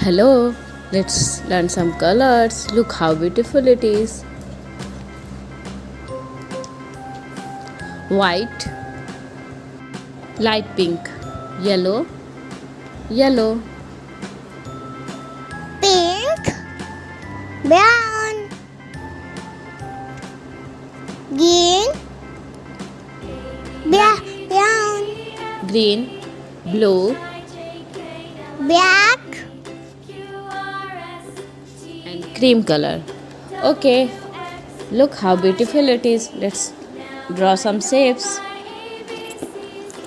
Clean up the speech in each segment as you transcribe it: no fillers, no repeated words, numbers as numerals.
Hello, let's learn some colors. Look how beautiful it is. White, light pink, yellow, yellow, pink, brown, green, brown, green, blue, black, and cream color. Okay, look how beautiful it is. Let's draw some shapes.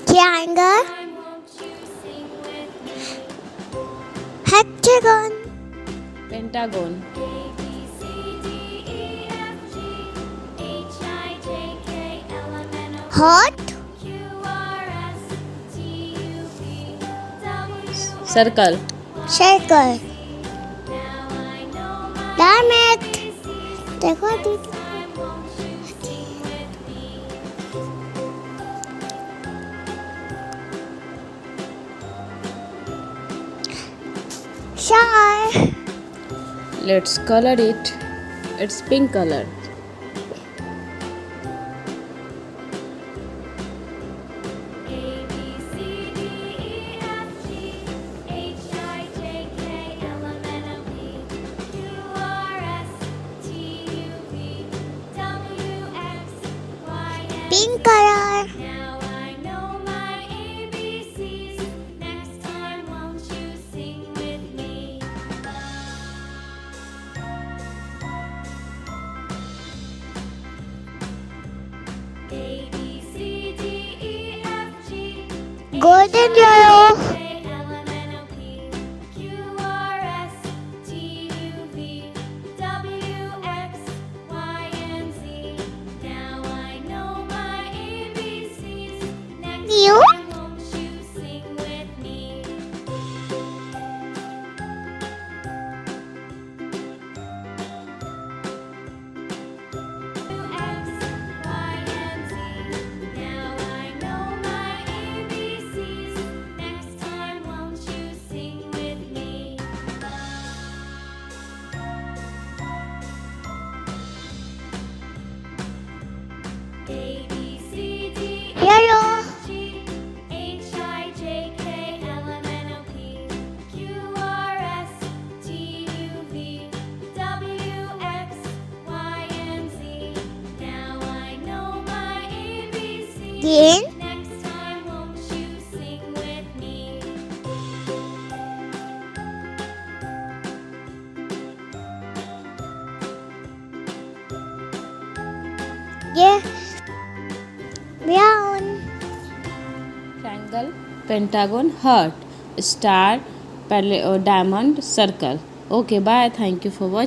triangle, hexagon, Pentagon, heart, circle, circle, diamond. देखो दीदी star, let's color it. It's pink color. pink color, golden yellow, you, yellow, green, yeah, brown, Triangle, pentagon, heart, star, diamond, circle. Okay, bye. Thank you for watching.